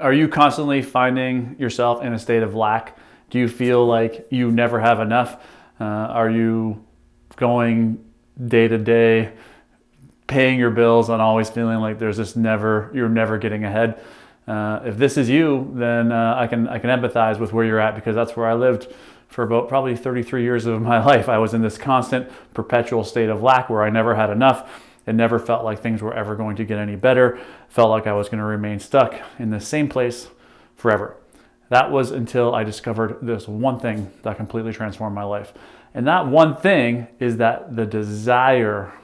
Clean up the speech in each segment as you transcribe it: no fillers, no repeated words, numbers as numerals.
Are you constantly finding yourself in a state of lack? Do you feel like you never have enough? Are you going day to day, paying your bills and always feeling like you're never getting ahead? If this is you, then I can empathize with where you're at, because that's where I lived for about probably 33 years of my life. I was in this constant, perpetual state of lack where I never had enough. It never felt like things were ever going to get any better. Felt like I was going to remain stuck in the same place forever. That was until I discovered this one thing that completely transformed my life. And that one thing is that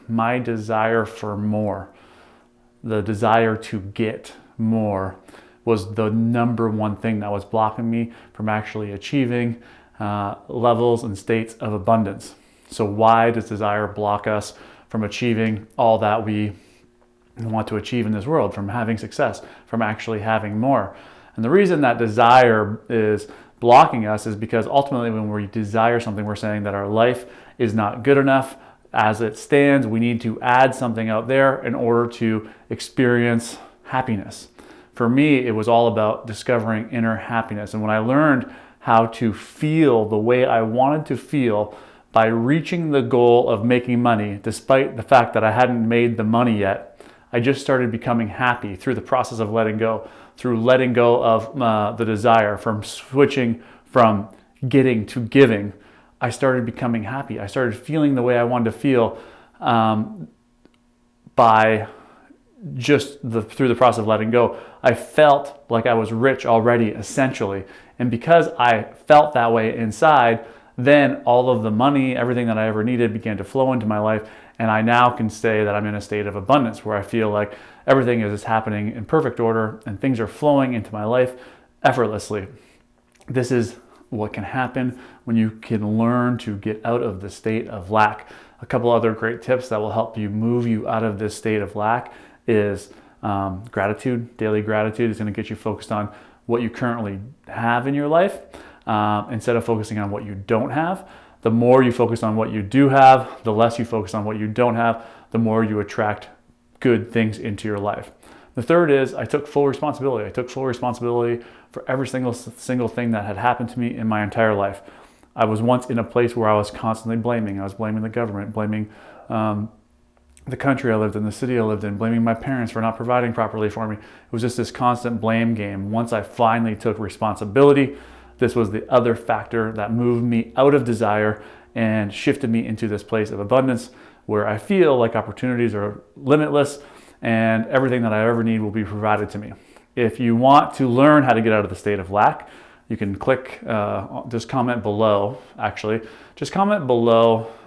my desire for more, the desire to get more, was the number one thing that was blocking me from actually achieving levels and states of abundance. So why does desire block us from achieving all that we want to achieve in this world, from having success, from actually having more? And the reason that desire is blocking us is because ultimately when we desire something, we're saying that our life is not good enough as it stands. We need to add something out there in order to experience happiness. For me, it was all about discovering inner happiness. And when I learned how to feel the way I wanted to feel by reaching the goal of making money, despite the fact that I hadn't made the money yet, I just started becoming happy through the process of letting go, through letting go of the desire, from switching from getting to giving. I started becoming happy. I started feeling the way I wanted to feel by through the process of letting go. I felt like I was rich already, essentially. And because I felt that way inside, then all of the money, everything that I ever needed began to flow into my life. And I now can say that I'm in a state of abundance where I feel like everything is happening in perfect order and things are flowing into my life effortlessly. This is what can happen when you can learn to get out of the state of lack. A couple other great tips that will help you move you out of this state of lack is gratitude. Daily gratitude is going to get you focused on what you currently have in your life instead of focusing on what you don't have. The more you focus on what you do have, the less you focus on what you don't have, the more you attract good things into your life. The third is I took full responsibility. I took full responsibility for every single thing that had happened to me in my entire life. I was once in a place where I was constantly blaming. I was blaming the government, blaming the country I lived in, the city I lived in, blaming my parents for not providing properly for me. It was just this constant blame game. Once I finally took responsibility, this was the other factor that moved me out of desire and shifted me into this place of abundance where I feel like opportunities are limitless and everything that I ever need will be provided to me. If you want to learn how to get out of the state of lack, you can click, just comment below,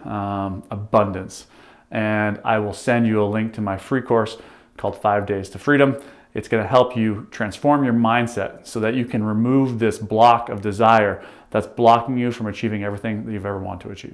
abundance. And I will send you a link to my free course called 5 Days to Freedom. It's going to help you transform your mindset so that you can remove this block of desire that's blocking you from achieving everything that you've ever wanted to achieve.